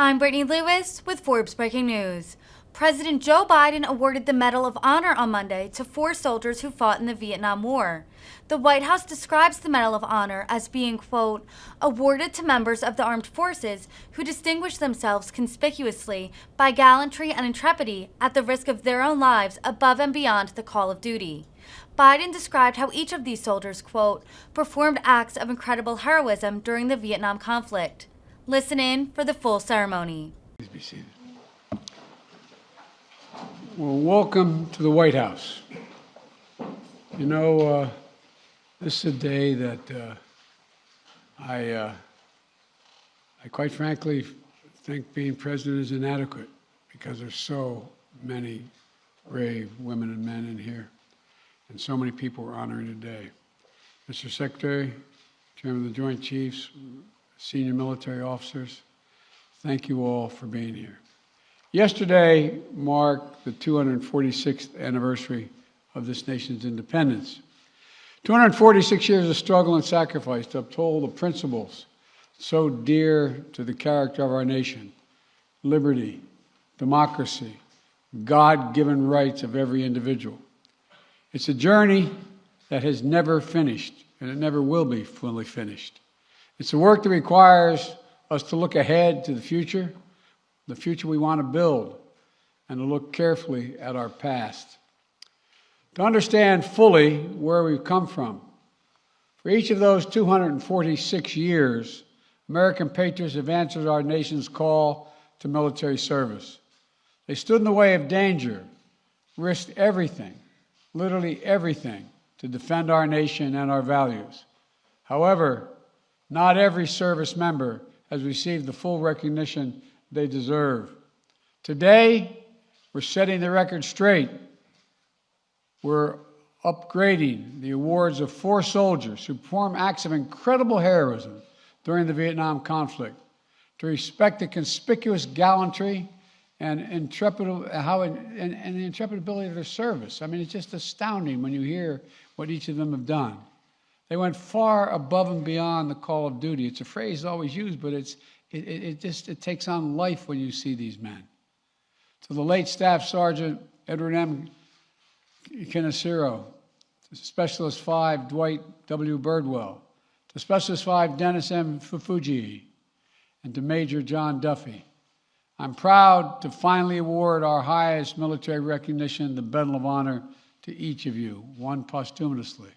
I'm Brittany Lewis with Forbes Breaking News. President Joe Biden awarded the Medal of Honor on Monday to 4 soldiers who fought in the Vietnam War. The White House describes the Medal of Honor as being, quote, awarded to members of the armed forces who distinguished themselves conspicuously by gallantry and intrepidity at the risk of their own lives above and beyond the call of duty. Biden described how each of these soldiers, quote, performed acts of incredible heroism during the Vietnam conflict. Listen in for the full ceremony. Please be seated. Well, welcome to the White House. You know, this is a day that I quite frankly think being president is inadequate because there's so many brave women and men in here, and so many people we're honoring today. Mr. Secretary, Chairman of the Joint Chiefs, senior military officers, thank you all for being here. Yesterday marked the 246th anniversary of this nation's independence. 246 years of struggle and sacrifice to uphold the principles so dear to the character of our nation: liberty, democracy, God-given rights of every individual. It's a journey that has never finished, and it never will be fully finished. It's a work that requires us to look ahead to the future we want to build, and to look carefully at our past, to understand fully where we've come from. For each of those 246 years, American patriots have answered our nation's call to military service. They stood in the way of danger, risked everything, literally everything, to defend our nation and our values. However, not every service member has received the full recognition they deserve. Today, we're setting the record straight. We're upgrading the awards of 4 soldiers who performed acts of incredible heroism during the Vietnam conflict, to respect the conspicuous gallantry and the intrepid ability of their service. I mean, it's just astounding when you hear what each of them have done. They went far above and beyond the call of duty. It's a phrase always used, but it takes on life when you see these men. To the late Staff Sergeant Edward M. Keneciro, to Specialist 5 Dwight W. Birdwell, to Specialist 5 Dennis M. Fufuji, and to Major John Duffy. I'm proud to finally award our highest military recognition, the Medal of Honor, to each of you, one posthumously.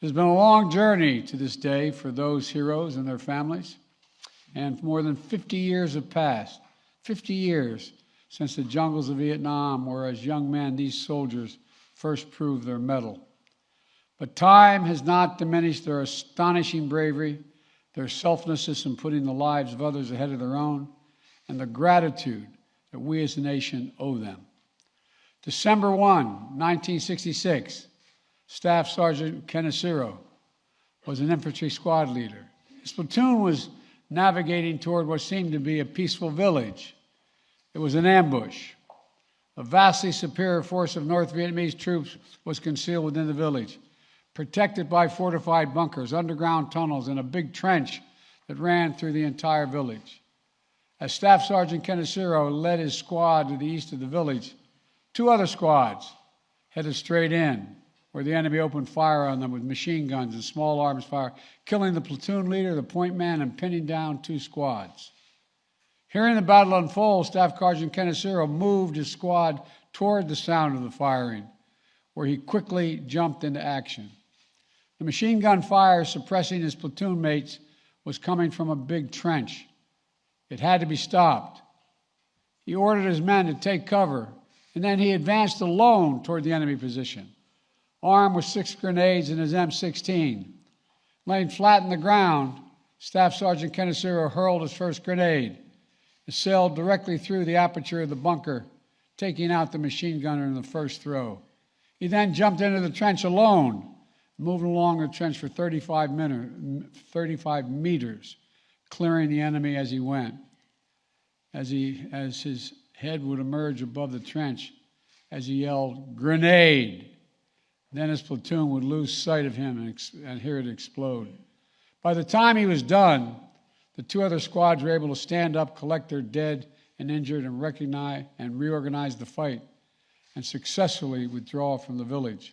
It has been a long journey to this day for those heroes and their families, and more than 50 years have passed, 50 years since the jungles of Vietnam, where as young men these soldiers first proved their mettle. But time has not diminished their astonishing bravery, their selflessness in putting the lives of others ahead of their own, and the gratitude that we as a nation owe them. December 1, 1966, Staff Sergeant Keneciro was an infantry squad leader. His platoon was navigating toward what seemed to be a peaceful village. It was an ambush. A vastly superior force of North Vietnamese troops was concealed within the village, protected by fortified bunkers, underground tunnels, and a big trench that ran through the entire village. As Staff Sergeant Keneciro led his squad to the east of the village, 2 other squads headed straight in, where the enemy opened fire on them with machine guns and small arms fire, killing the platoon leader, the point man, and pinning down 2 squads. Hearing the battle unfold, Staff Sergeant Keneciro moved his squad toward the sound of the firing, where he quickly jumped into action. The machine gun fire suppressing his platoon mates was coming from a big trench. It had to be stopped. He ordered his men to take cover, and then he advanced alone toward the enemy position, armed with 6 grenades and his M16. Laying flat on the ground, Staff Sergeant Keneciro hurled his first grenade. It sailed directly through the aperture of the bunker, taking out the machine gunner in the first throw. He then jumped into the trench alone, moving along the trench for 35 meters, clearing the enemy as he went. As his head would emerge above the trench, as he yelled, "Grenade!" Then his platoon would lose sight of him and hear it explode. By the time he was done, The 2 other squads were able to stand up, collect their dead and injured, and recognize and reorganize the fight, and successfully withdraw from the village.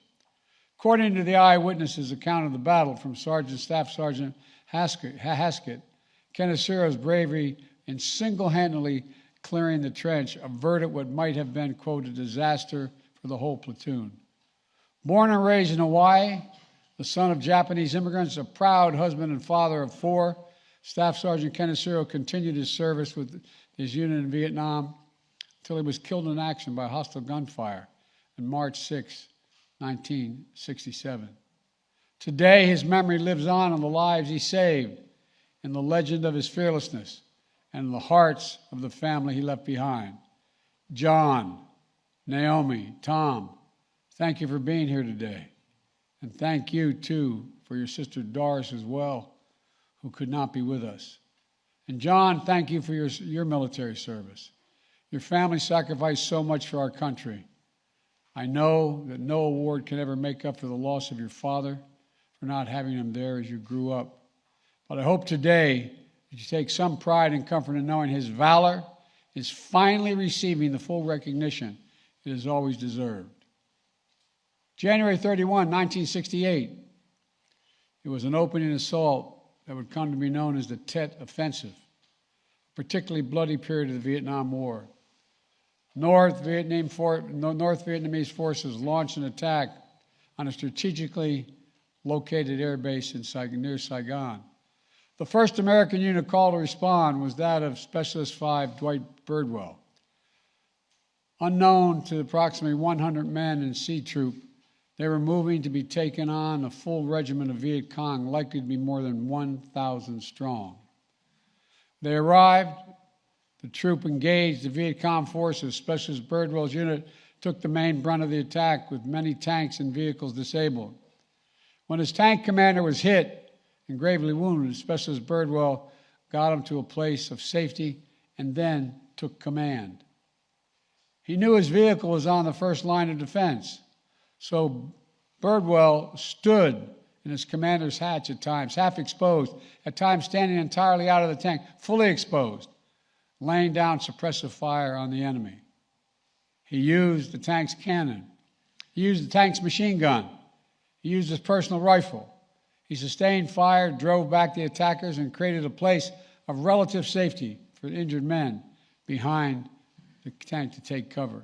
According to the eyewitnesses' account of the battle from Staff Sergeant Haskett, Kenesiro's bravery in single-handedly clearing the trench averted what might have been, quote, a disaster for the whole platoon. Born and raised in Hawaii, the son of Japanese immigrants, a proud husband and father of 4, Staff Sergeant Kenesiro continued his service with his unit in Vietnam until he was killed in action by hostile gunfire on March 6, 1967. Today, his memory lives on in the lives he saved, in the legend of his fearlessness, and in the hearts of the family he left behind. John, Naomi, Tom, thank you for being here today. And thank you, too, for your sister Doris as well, who could not be with us. And John, thank you for your military service. Your family sacrificed so much for our country. I know that no award can ever make up for the loss of your father, for not having him there as you grew up. But I hope today that you take some pride and comfort in knowing his valor is finally receiving the full recognition it has always deserved. January 31, 1968, it was an opening assault that would come to be known as the Tet Offensive, a particularly bloody period of the Vietnam War. North Vietnamese forces launched an attack on a strategically located air base near Saigon. The first American unit called to respond was that of Specialist 5 Dwight Birdwell. Unknown to approximately 100 men in C Troop, they were moving to be taken on a full regiment of Viet Cong, likely to be more than 1,000 strong. They arrived, the troop engaged the Viet Cong forces. Specialist Birdwell's unit took the main brunt of the attack, with many tanks and vehicles disabled. When his tank commander was hit and gravely wounded, Specialist Birdwell got him to a place of safety and then took command. He knew his vehicle was on the first line of defense, so Birdwell stood in his commander's hatch at times, half exposed, at times standing entirely out of the tank, fully exposed, laying down suppressive fire on the enemy. He used the tank's cannon. He used the tank's machine gun. He used his personal rifle. He sustained fire, drove back the attackers, and created a place of relative safety for injured men behind the tank to take cover.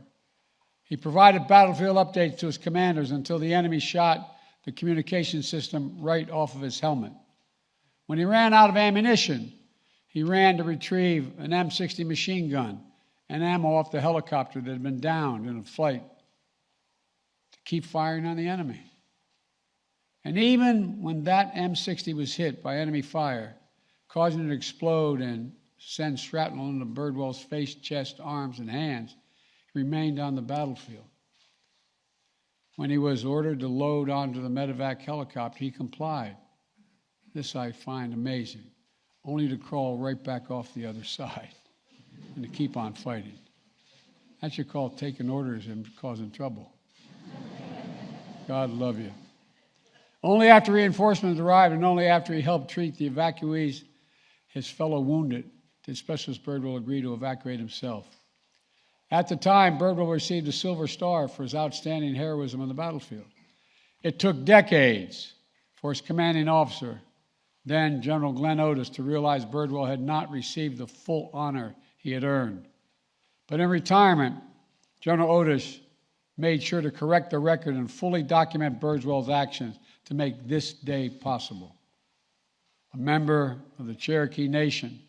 He provided battlefield updates to his commanders until the enemy shot the communication system right off of his helmet. When he ran out of ammunition, he ran to retrieve an M60 machine gun and ammo off the helicopter that had been downed in a flight to keep firing on the enemy. And even when that M60 was hit by enemy fire, causing it to explode and send shrapnel into Birdwell's face, chest, arms, and hands, he remained on the battlefield. When he was ordered to load onto the medevac helicopter, he complied. This I find amazing, only to crawl right back off the other side and to keep on fighting. That's what you call taking orders and causing trouble. God love you. Only after reinforcements arrived and only after he helped treat the evacuees, his fellow wounded, did Specialist Birdwell agree to evacuate himself. At the time, Birdwell received a Silver Star for his outstanding heroism on the battlefield. It took decades for his commanding officer, then General Glenn Otis, to realize Birdwell had not received the full honor he had earned. But in retirement, General Otis made sure to correct the record and fully document Birdwell's actions to make this day possible. A member of the Cherokee Nation,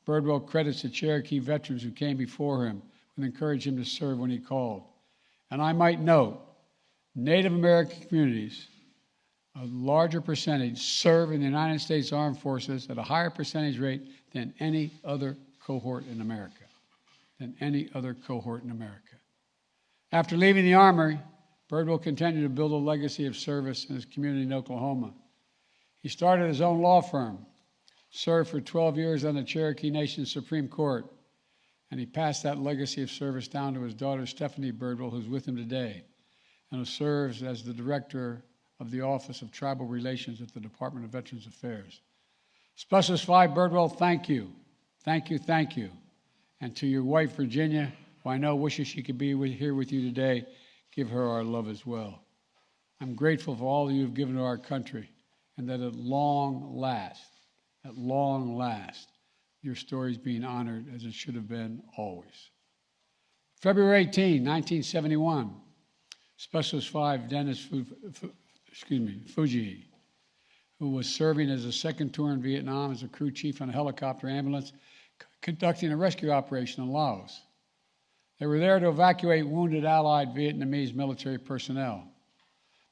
Birdwell credits the Cherokee veterans who came before him and encouraged him to serve when he called. And I might note, Native American communities, a larger percentage, serve in the United States Armed Forces at a higher percentage rate than any other cohort in America. After leaving the Army, Birdwell continued to build a legacy of service in his community in Oklahoma. He started his own law firm, served for 12 years on the Cherokee Nation Supreme Court, and he passed that legacy of service down to his daughter, Stephanie Birdwell, who's with him today, and who serves as the director of the Office of Tribal Relations at the Department of Veterans Affairs. Specialist 5 Birdwell, thank you. Thank you, thank you. And to your wife, Virginia, who I know wishes she could be here with you today, give her our love as well. I'm grateful for all that you've given to our country, and that at long last, your story is being honored as it should have been always. February 18, 1971, Specialist 5 Dennis Fuji, who was serving as a second tour in Vietnam as a crew chief on a helicopter ambulance, conducting a rescue operation in Laos. They were there to evacuate wounded Allied Vietnamese military personnel.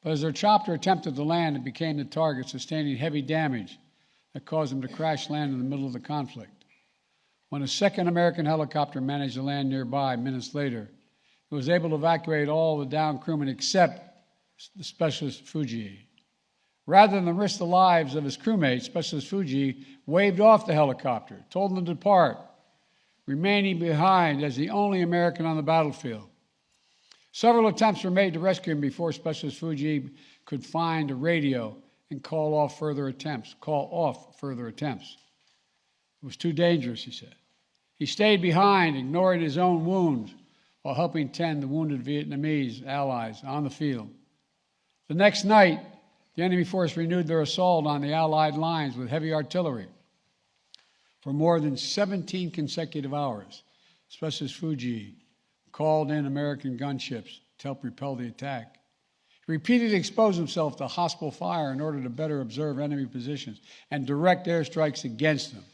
But as their chopper attempted to land, it became the target, sustaining heavy damage that caused them to crash land in the middle of the conflict. When a second American helicopter managed to land nearby minutes later, it was able to evacuate all the downed crewmen except the Specialist Fuji. Rather than risk the lives of his crewmates, Specialist Fuji waved off the helicopter, told them to depart, remaining behind as the only American on the battlefield. Several attempts were made to rescue him before Specialist Fuji could find a radio and call off further attempts. It was too dangerous, he said. He stayed behind, ignoring his own wounds, while helping tend the wounded Vietnamese allies on the field. The next night, the enemy force renewed their assault on the Allied lines with heavy artillery. For more than 17 consecutive hours, Specialist Fuji called in American gunships to help repel the attack. He repeatedly exposed himself to hostile fire in order to better observe enemy positions and direct airstrikes against them.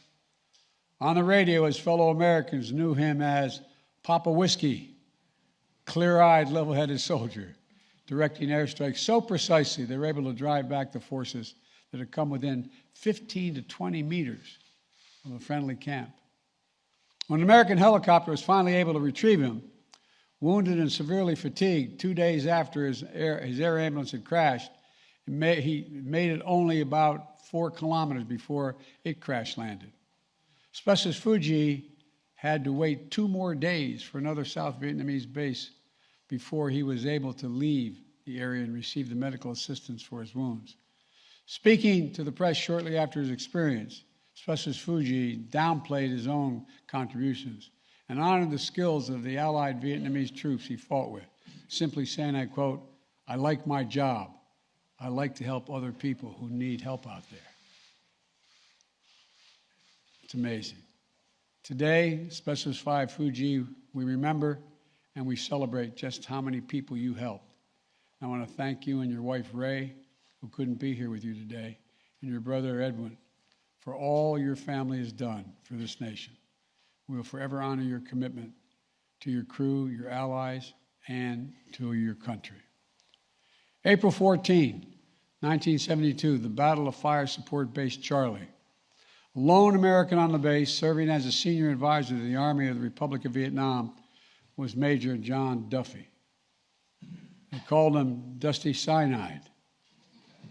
On the radio, his fellow Americans knew him as Papa Whiskey, clear-eyed, level-headed soldier, directing airstrikes so precisely they were able to drive back the forces that had come within 15 to 20 meters of a friendly camp. When an American helicopter was finally able to retrieve him, wounded and severely fatigued, 2 days after his air ambulance had crashed, he made it only about 4 kilometers before it crash landed. Specialist Fuji had to wait 2 more days for another South Vietnamese base before he was able to leave the area and receive the medical assistance for his wounds. Speaking to the press shortly after his experience, Specialist Fuji downplayed his own contributions and honored the skills of the Allied Vietnamese troops he fought with, simply saying, I quote, "I like my job. I like to help other people who need help out there." It's amazing. Today, Specialist 5 Fuji, we remember and we celebrate just how many people you helped. I want to thank you and your wife, Ray, who couldn't be here with you today, and your brother, Edwin, for all your family has done for this nation. We will forever honor your commitment to your crew, your allies, and to your country. April 14, 1972, the Battle of Fire Support Base Charlie. A lone American on the base, serving as a senior advisor to the Army of the Republic of Vietnam, was Major John Duffy. They called him Dusty Cyanide.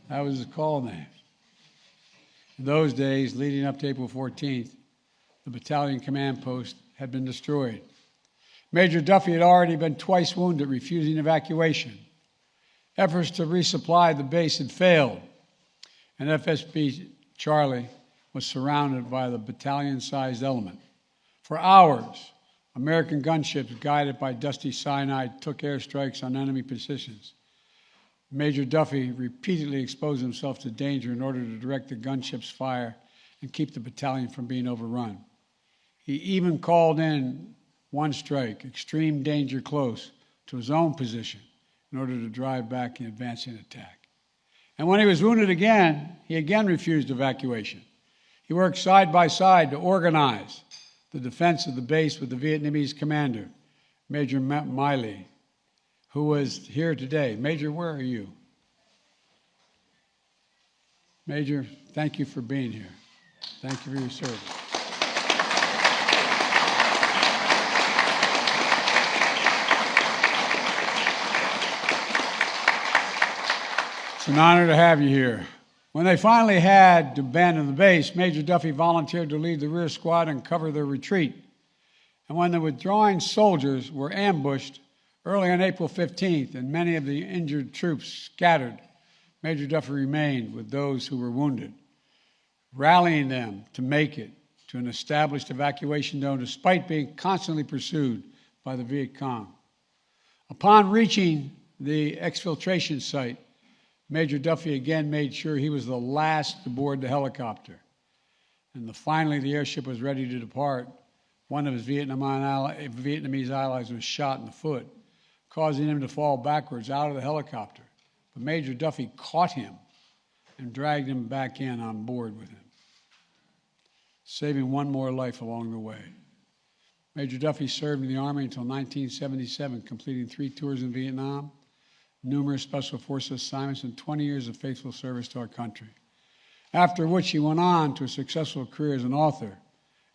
That was his call name. In those days, leading up to April 14th, the battalion command post had been destroyed. Major Duffy had already been twice wounded, refusing evacuation. Efforts to resupply the base had failed, and FSB Charlie was surrounded by the battalion-sized element. For hours, American gunships, guided by Dusty Cyanide, took airstrikes on enemy positions. Major Duffy repeatedly exposed himself to danger in order to direct the gunship's fire and keep the battalion from being overrun. He even called in one strike, extreme danger close, to his own position in order to drive back an advancing attack. And when he was wounded again, he again refused evacuation. He worked side by side to organize the defense of the base with the Vietnamese commander, Major Miley, who was here today. Major, where are you? Major, thank you for being here. Thank you for your service. It's an honor to have you here. When they finally had to abandon the base, Major Duffy volunteered to lead the rear squad and cover their retreat. And when the withdrawing soldiers were ambushed early on April 15th and many of the injured troops scattered, Major Duffy remained with those who were wounded. rallying them to make it to an established evacuation zone despite being constantly pursued by the Viet Cong. Upon reaching the exfiltration site, Major Duffy again made sure he was the last to board the helicopter. And finally, the airship was ready to depart. One of his Vietnamese allies was shot in the foot, causing him to fall backwards out of the helicopter. But Major Duffy caught him and dragged him back in on board with him, saving one more life along the way. Major Duffy served in the Army until 1977, completing 3 tours in Vietnam, numerous Special Forces assignments, and 20 years of faithful service to our country. After which he went on to a successful career as an author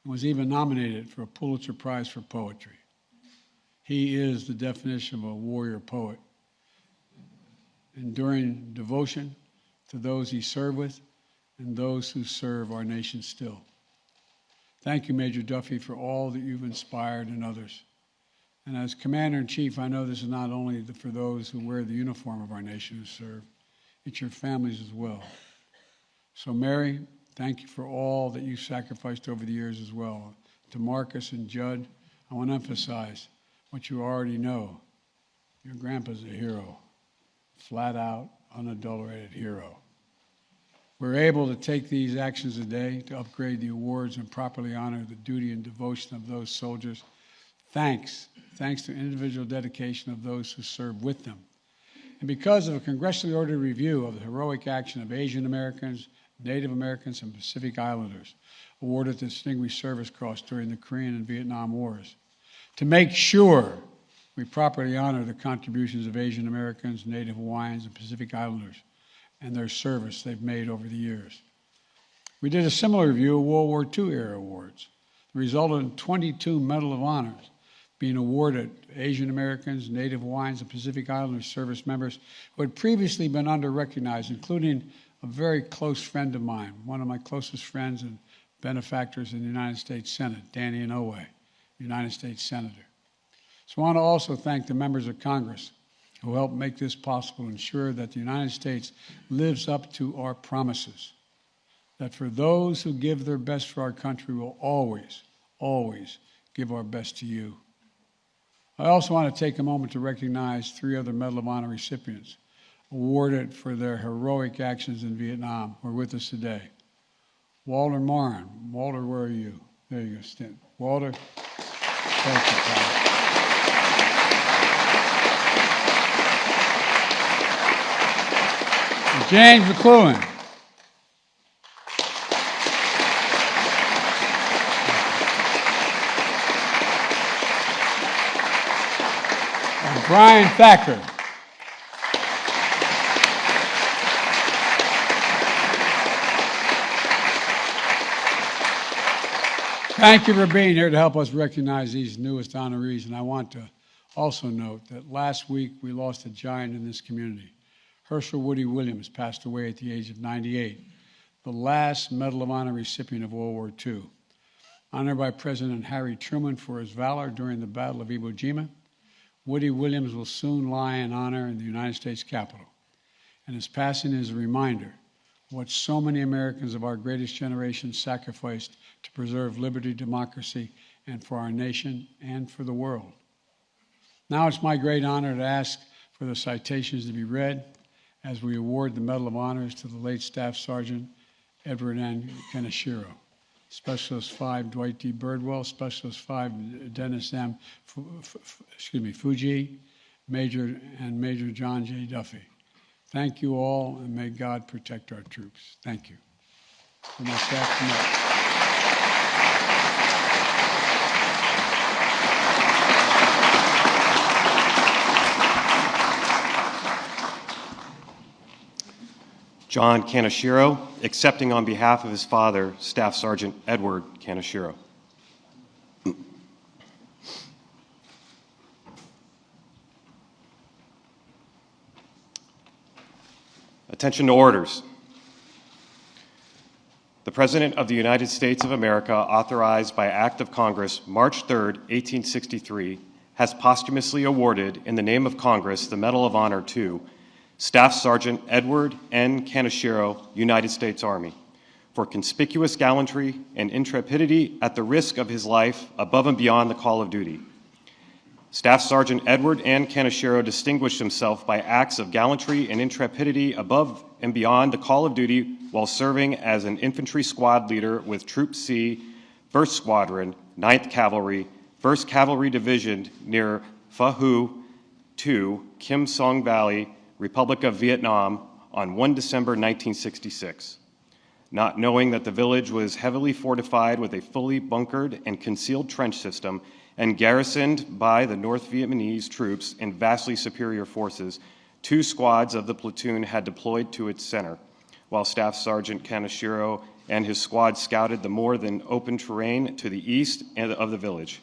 and was even nominated for a Pulitzer Prize for Poetry. He is the definition of a warrior poet, enduring devotion to those he served with and those who serve our nation still. Thank you, Major Duffy, for all that you've inspired in others. And as Commander-in-Chief, I know this is not only for those who wear the uniform of our nation who serve, it's your families as well. So, Mary, thank you for all that you sacrificed over the years as well. To Marcus and Judd, I want to emphasize what you already know. Your grandpa's a hero, flat out, unadulterated hero. We're able to take these actions today to upgrade the awards and properly honor the duty and devotion of those soldiers. Thanks to individual dedication of those who serve with them. And because of a congressionally ordered review of the heroic action of Asian Americans, Native Americans, and Pacific Islanders awarded the Distinguished Service Cross during the Korean and Vietnam Wars, to make sure we properly honor the contributions of Asian Americans, Native Hawaiians, and Pacific Islanders and their service they've made over the years. We did a similar review of World War II era awards. The result in 22 Medal of Honors being awarded Asian Americans, Native Hawaiians, and Pacific Islanders service members who had previously been under-recognized, including a very close friend of mine, one of my closest friends and benefactors in the United States Senate, Danny Inouye, United States Senator. So I want to also thank the members of Congress who helped make this possible, ensure that the United States lives up to our promises, that for those who give their best for our country, we'll always, always give our best to you. I also want to take a moment to recognize 3 other Medal of Honor recipients awarded for their heroic actions in Vietnam who are with us today. Walter Morin. Walter, where are you? There you go, Stint. Walter, thank you, Tom. James McLuhan. And Brian Thacker. Thank you for being here to help us recognize these newest honorees. And I want to also note that last week we lost a giant in this community. Herschel Woody Williams passed away at the age of 98, the last Medal of Honor recipient of World War II. Honored by President Harry Truman for his valor during the Battle of Iwo Jima, Woody Williams will soon lie in honor in the United States Capitol. And his passing is a reminder of what so many Americans of our greatest generation sacrificed to preserve liberty, democracy, and for our nation and for the world. Now it's my great honor to ask for the citations to be read as we award the Medal of Honors to the late Staff Sergeant Edward N. Kaneshiro, Specialist 5 Dwight D. Birdwell, Specialist 5 Dennis M. Fuji, Major John J. Duffy. Thank you all, and may God protect our troops. Thank you. And my staff tonight. John Kaneshiro, accepting on behalf of his father, Staff Sergeant Edward Kaneshiro. Attention to orders. The President of the United States of America, authorized by Act of Congress, March 3, 1863, has posthumously awarded, in the name of Congress, the Medal of Honor to Staff Sergeant Edward N. Kaneshiro, United States Army, for conspicuous gallantry and intrepidity at the risk of his life above and beyond the call of duty. Staff Sergeant Edward N. Canashiro distinguished himself by acts of gallantry and intrepidity above and beyond the call of duty while serving as an infantry squad leader with Troop C, 1st Squadron, 9th Cavalry, 1st Cavalry Division near Pha Hu 2, Kim Song Valley, Republic of Vietnam, on 1 December 1966. Not knowing that the village was heavily fortified with a fully bunkered and concealed trench system and garrisoned by the North Vietnamese troops and vastly superior forces, 2 squads of the platoon had deployed to its center, while Staff Sergeant Kaneshiro and his squad scouted the more than open terrain to the east of the village.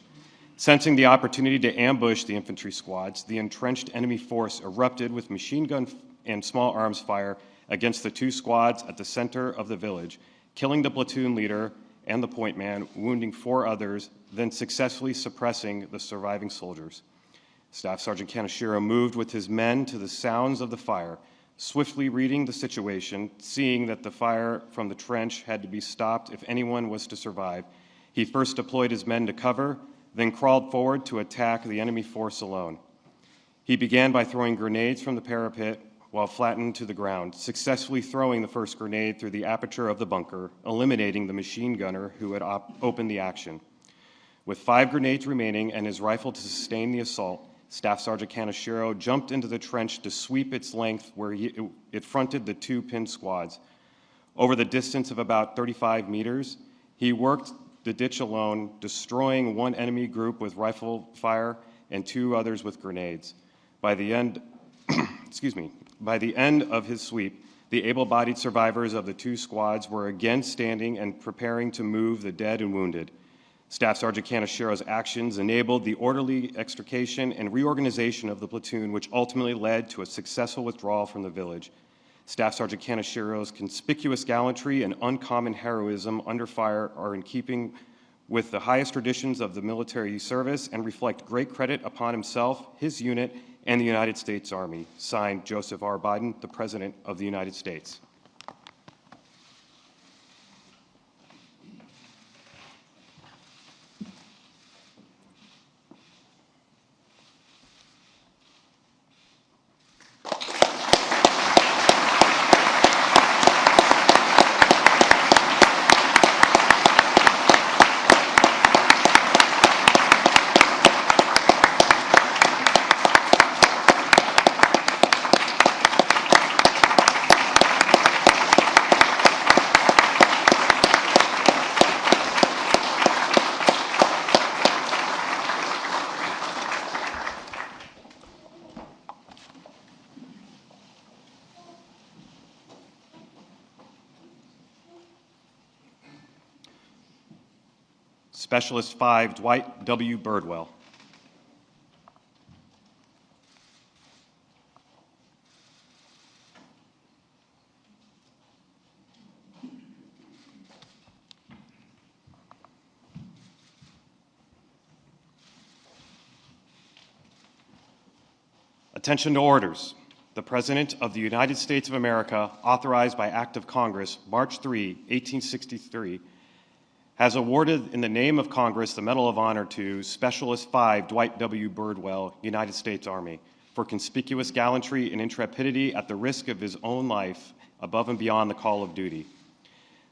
Sensing the opportunity to ambush the infantry squads, the entrenched enemy force erupted with machine gun and small arms fire against the 2 squads at the center of the village, killing the platoon leader and the point man, wounding 4 others, then successfully suppressing the surviving soldiers. Staff Sergeant Kaneshiro moved with his men to the sounds of the fire, swiftly reading the situation, seeing that the fire from the trench had to be stopped if anyone was to survive. He first deployed his men to cover, then crawled forward to attack the enemy force alone. He began by throwing grenades from the parapet while flattened to the ground, successfully throwing the first grenade through the aperture of the bunker, eliminating the machine gunner who had opened the action. With 5 grenades remaining and his rifle to sustain the assault, Staff Sergeant Kaneshiro jumped into the trench to sweep its length where it fronted the 2 pinned squads. Over the distance of about 35 meters, he worked the ditch alone, destroying 1 enemy group with rifle fire and 2 others with grenades. By the end of his sweep, the able-bodied survivors of the 2 squads were again standing and preparing to move the dead and wounded. Staff Sergeant Kaneshiro's actions enabled the orderly extrication and reorganization of the platoon, which ultimately led to a successful withdrawal from the village. Staff Sergeant Kaneshiro's conspicuous gallantry and uncommon heroism under fire are in keeping with the highest traditions of the military service and reflect great credit upon himself, his unit, and the United States Army. Signed, Joseph R. Biden, the President of the United States. Specialist 5, Dwight W. Birdwell. Attention to orders. The President of the United States of America, authorized by Act of Congress, March 3, 1863, has awarded in the name of Congress the Medal of Honor to Specialist 5 Dwight W. Birdwell, United States Army, for conspicuous gallantry and intrepidity at the risk of his own life above and beyond the call of duty.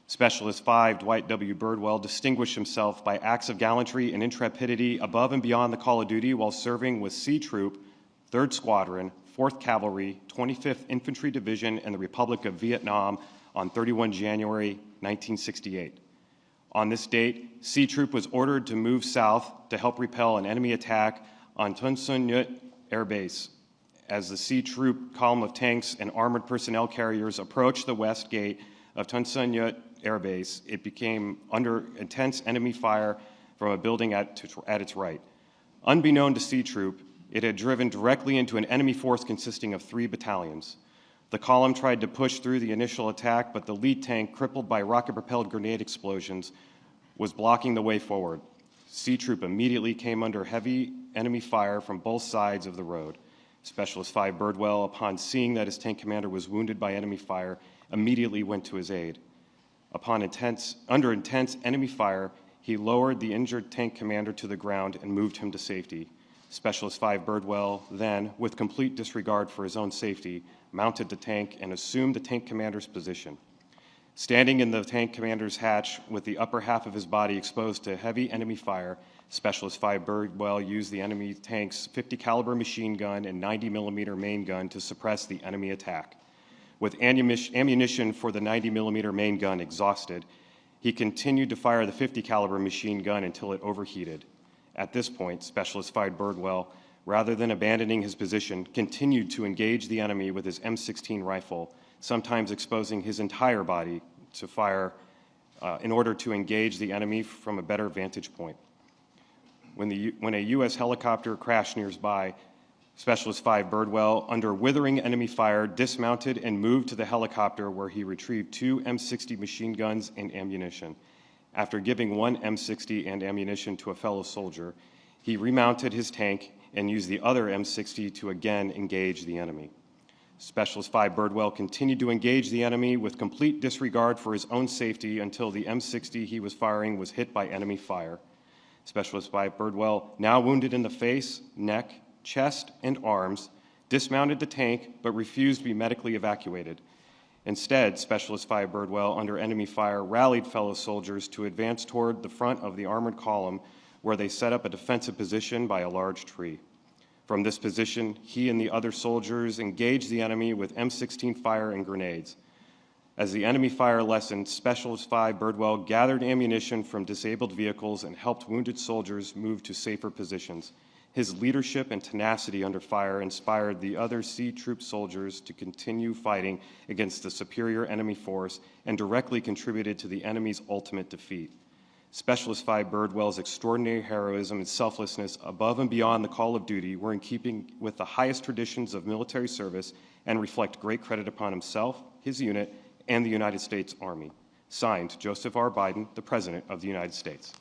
Specialist 5 Dwight W. Birdwell distinguished himself by acts of gallantry and intrepidity above and beyond the call of duty while serving with C Troop, 3rd Squadron, 4th Cavalry, 25th Infantry Division in the Republic of Vietnam on 31 January 1968. On this date, C Troop was ordered to move south to help repel an enemy attack on Ton Son Nhut Air Base. As the C Troop column of tanks and armored personnel carriers approached the west gate of Ton Son Nhut Air Base, it became under intense enemy fire from a building at its right. Unbeknown to C Troop, it had driven directly into an enemy force consisting of 3 battalions. The column tried to push through the initial attack, but the lead tank, crippled by rocket-propelled grenade explosions, was blocking the way forward. C Troop immediately came under heavy enemy fire from both sides of the road. Specialist 5 Birdwell, upon seeing that his tank commander was wounded by enemy fire, immediately went to his aid. Under intense enemy fire, he lowered the injured tank commander to the ground and moved him to safety. Specialist 5 Birdwell then, with complete disregard for his own safety, mounted the tank and assumed the tank commander's position. Standing in the tank commander's hatch with the upper half of his body exposed to heavy enemy fire, Specialist 5 Birdwell used the enemy tank's 50 caliber machine gun and 90 millimeter main gun to suppress the enemy attack. With ammunition for the 90 millimeter main gun exhausted, he continued to fire the 50 caliber machine gun until it overheated. At this point, Specialist 5 Birdwell, rather than abandoning his position, continued to engage the enemy with his M16 rifle, sometimes exposing his entire body to fire in order to engage the enemy from a better vantage point. When a U.S. helicopter crashed nearby, Specialist 5 Birdwell, under withering enemy fire, dismounted and moved to the helicopter where he retrieved 2 M60 machine guns and ammunition. After giving 1 M60 and ammunition to a fellow soldier, he remounted his tank and used the other M60 to again engage the enemy. Specialist 5 Birdwell continued to engage the enemy with complete disregard for his own safety until the M60 he was firing was hit by enemy fire. Specialist 5 Birdwell, now wounded in the face, neck, chest, and arms, dismounted the tank but refused to be medically evacuated. Instead, Specialist 5 Birdwell, under enemy fire, rallied fellow soldiers to advance toward the front of the armored column where they set up a defensive position by a large tree. From this position, he and the other soldiers engaged the enemy with M16 fire and grenades. As the enemy fire lessened, Specialist 5 Birdwell gathered ammunition from disabled vehicles and helped wounded soldiers move to safer positions. His leadership and tenacity under fire inspired the other Sea Troop soldiers to continue fighting against the superior enemy force and directly contributed to the enemy's ultimate defeat. Specialist 5 Birdwell's extraordinary heroism and selflessness above and beyond the call of duty were in keeping with the highest traditions of military service and reflect great credit upon himself, his unit, and the United States Army. Signed, Joseph R. Biden, the President of the United States.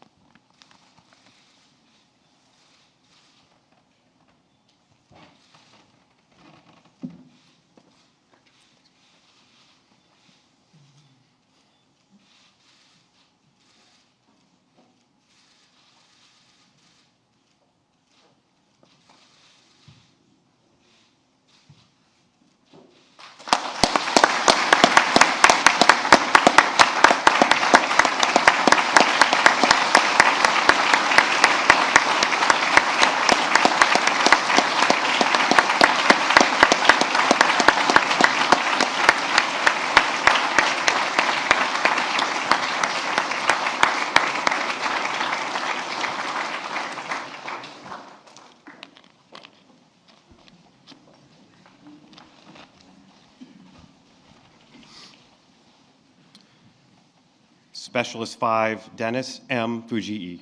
Specialist 5 Dennis M. Fujii.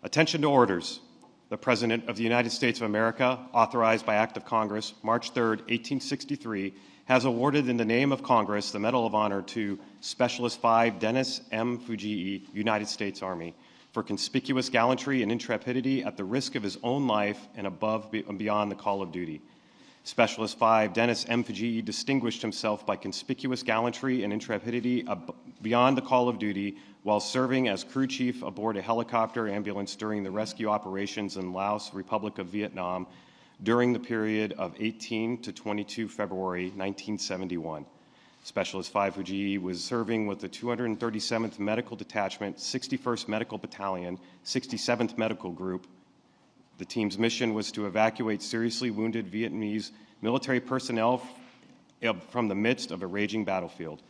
Attention to orders. The President of the United States of America, authorized by Act of Congress, March 3, 1863, has awarded in the name of Congress the Medal of Honor to Specialist 5 Dennis M. Fujii, United States Army, for conspicuous gallantry and intrepidity at the risk of his own life and above and beyond the call of duty. Specialist 5 Dennis M. Fujii distinguished himself by conspicuous gallantry and intrepidity beyond the call of duty while serving as crew chief aboard a helicopter ambulance during the rescue operations in Laos, Republic of Vietnam, during the period of 18 to 22 February 1971. Specialist 5 Fujii was serving with the 237th Medical Detachment, 61st Medical Battalion, 67th Medical Group. The team's mission was to evacuate seriously wounded Vietnamese military personnel from the midst of a raging battlefield.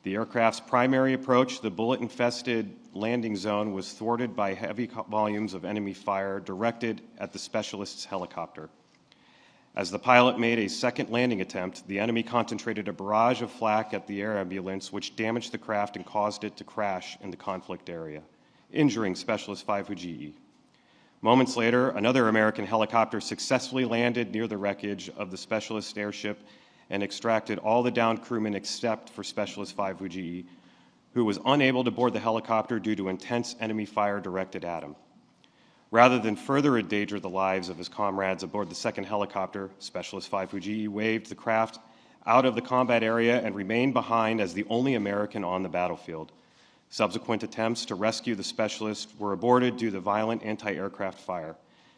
The aircraft's primary approach, the bullet-infested landing zone, was thwarted by heavy volumes of enemy fire directed at the specialist's helicopter. As the pilot made a second landing attempt, the enemy concentrated a barrage of flak at the air ambulance, which damaged the craft and caused it to crash in the conflict area, injuring Specialist 5 Fujii. Moments later, another American helicopter successfully landed near the wreckage of the specialist airship and extracted all the downed crewmen except for Specialist 5 Fujii, who was unable to board the helicopter due to intense enemy fire directed at him. Rather than further endanger the lives of his comrades aboard the second helicopter, Specialist 5 Fujii waved the craft out of the combat area and remained behind as the only American on the battlefield. Subsequent attempts to rescue the specialist were aborted due to violent anti-aircraft fire.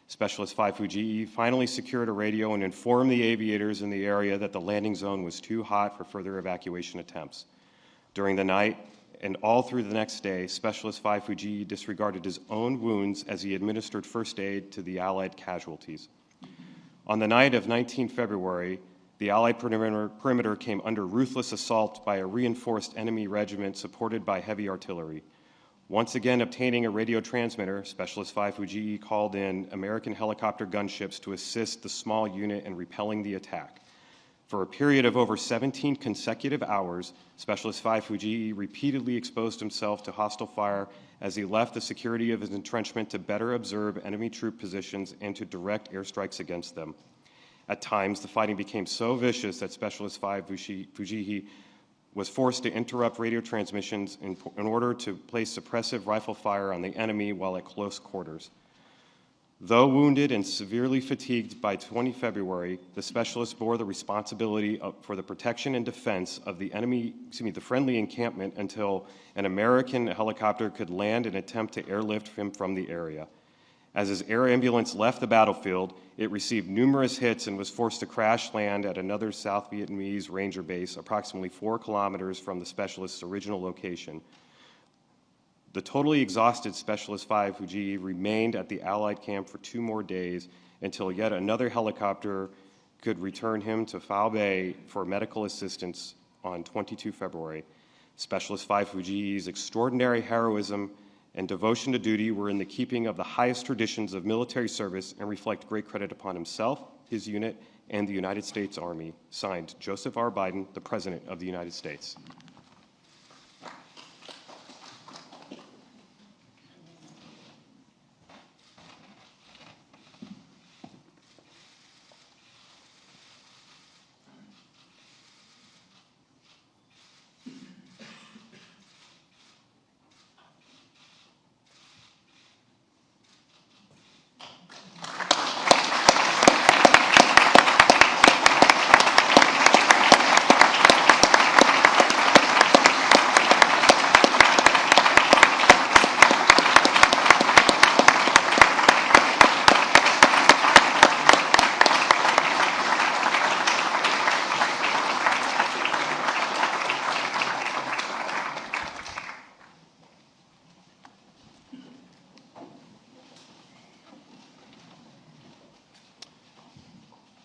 Specialist 5 Fujii finally secured a radio and informed the aviators in the area that the landing zone was too hot for further evacuation attempts. During the night and all through the next day, Specialist 5 Fujii disregarded his own wounds as he administered first aid to the Allied casualties. On the night of 19 February, the Allied perimeter came under ruthless assault by a reinforced enemy regiment supported by heavy artillery. Once again obtaining a radio transmitter, Specialist 5 Fujii called in American helicopter gunships to assist the small unit in repelling the attack. For a period of over 17 consecutive hours, Specialist 5 Fujii repeatedly exposed himself to hostile fire as he left the security of his entrenchment to better observe enemy troop positions and to direct airstrikes against them. At times, the fighting became so vicious that Specialist 5 Fujii was forced to interrupt radio transmissions in order to place suppressive rifle fire on the enemy while at close quarters. Though wounded and severely fatigued by 20 February, the specialist bore the responsibility for the protection and defense of the friendly encampment until an American helicopter could land and attempt to airlift him from the area. As his air ambulance left the battlefield, it received numerous hits and was forced to crash land at another South Vietnamese Ranger base approximately 4 kilometers from the specialist's original location. The totally exhausted Specialist 5 Fujii remained at the Allied camp for 2 more days until yet another helicopter could return him to Phao Bay for medical assistance on 22 February. Specialist 5 Fujii's extraordinary heroism and devotion to duty were in the keeping of the highest traditions of military service and reflect great credit upon himself, his unit, and the United States Army. Signed, Joseph R. Biden, the President of the United States.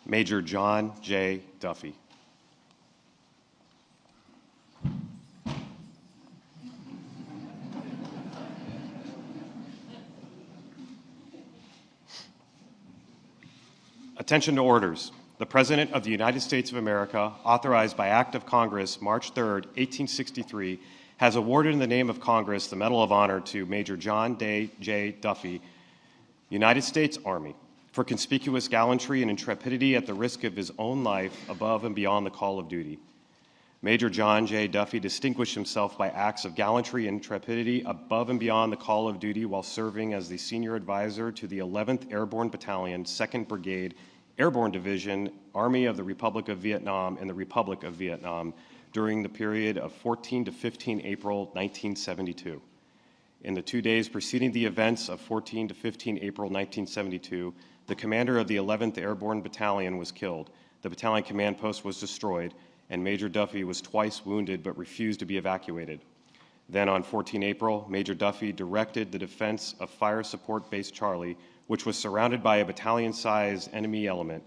Major John J. Duffy. Attention to orders. The President of the United States of America, authorized by Act of Congress March 3, 1863, has awarded in the name of Congress the Medal of Honor to Major John J. Duffy, United States Army, for conspicuous gallantry and intrepidity at the risk of his own life above and beyond the call of duty. Major John J. Duffy distinguished himself by acts of gallantry and intrepidity above and beyond the call of duty while serving as the senior advisor to the 11th Airborne Battalion, 2nd Brigade, Airborne Division, Army of the Republic of Vietnam, and the Republic of Vietnam during the period of 14 to 15 April 1972. In the 2 days preceding the events of 14 to 15 April 1972, the commander of the 11th Airborne Battalion was killed, the battalion command post was destroyed, and Major Duffy was twice wounded but refused to be evacuated. Then on 14 April, Major Duffy directed the defense of Fire Support Base Charlie, which was surrounded by a battalion-sized enemy element.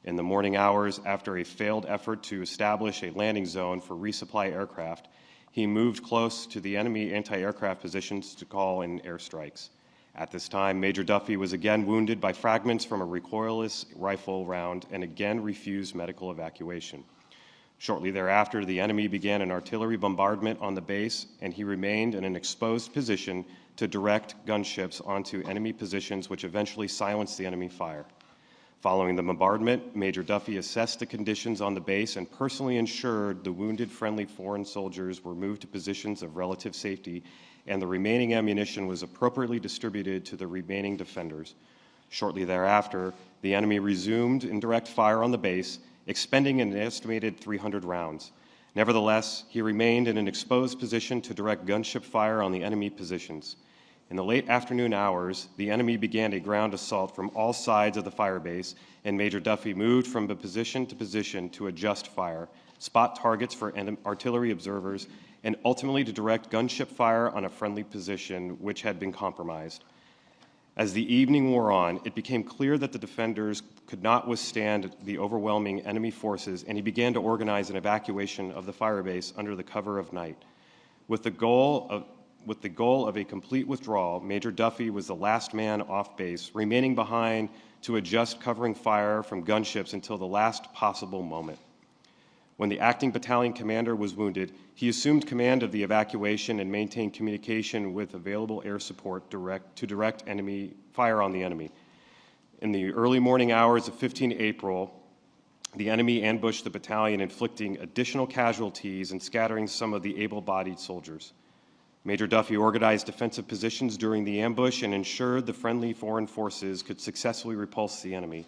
In the morning hours, after a failed effort to establish a landing zone for resupply aircraft, he moved close to the enemy anti-aircraft positions to call in airstrikes. At this time, Major Duffy was again wounded by fragments from a recoilless rifle round and again refused medical evacuation. Shortly thereafter, the enemy began an artillery bombardment on the base, and he remained in an exposed position to direct gunships onto enemy positions, which eventually silenced the enemy fire. Following the bombardment, Major Duffy assessed the conditions on the base and personally ensured the wounded friendly foreign soldiers were moved to positions of relative safety and the remaining ammunition was appropriately distributed to the remaining defenders. Shortly thereafter, the enemy resumed indirect fire on the base, expending an estimated 300 rounds. Nevertheless, he remained in an exposed position to direct gunship fire on the enemy positions. In the late afternoon hours, the enemy began a ground assault from all sides of the fire base, and Major Duffy moved from position to adjust fire, spot targets for artillery observers, and ultimately to direct gunship fire on a friendly position which had been compromised. As the evening wore on, it became clear that the defenders could not withstand the overwhelming enemy forces, and he began to organize an evacuation of the fire base under the cover of night. With the goal of a complete withdrawal, Major Duffy was the last man off base, remaining behind to adjust covering fire from gunships until the last possible moment. When the acting battalion commander was wounded, he assumed command of the evacuation and maintained communication with available air support to direct enemy fire on the enemy. In the early morning hours of 15 April, the enemy ambushed the battalion, inflicting additional casualties and scattering some of the able-bodied soldiers. Major Duffy organized defensive positions during the ambush and ensured the friendly foreign forces could successfully repulse the enemy.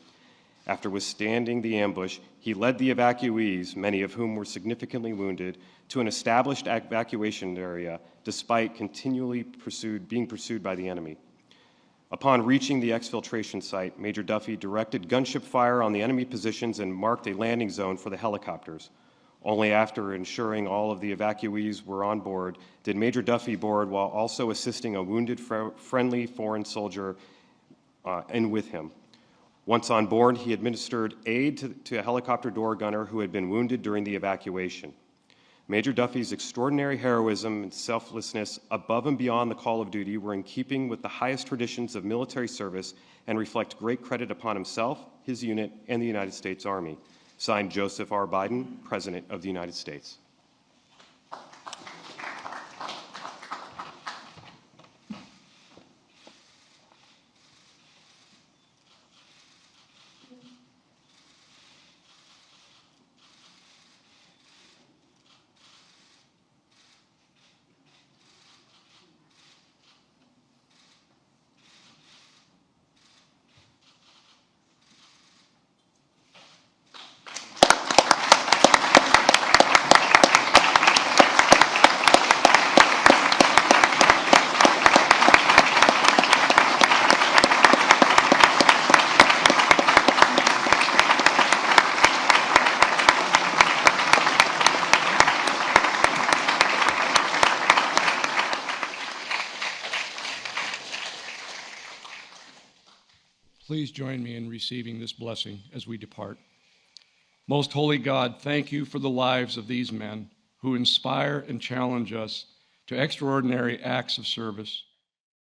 After withstanding the ambush, he led the evacuees, many of whom were significantly wounded, to an established evacuation area despite continually being pursued by the enemy. Upon reaching the exfiltration site, Major Duffy directed gunship fire on the enemy positions and marked a landing zone for the helicopters. Only after ensuring all of the evacuees were on board did Major Duffy board while also assisting a wounded friendly foreign soldier in with him. Once on board, he administered aid to a helicopter door gunner who had been wounded during the evacuation. Major Duffy's extraordinary heroism and selflessness above and beyond the call of duty were in keeping with the highest traditions of military service and reflect great credit upon himself, his unit, and the United States Army. Signed, Joseph R. Biden, President of the United States. Please join me in receiving this blessing as we depart. Most holy God, thank you for the lives of these men who inspire and challenge us to extraordinary acts of service.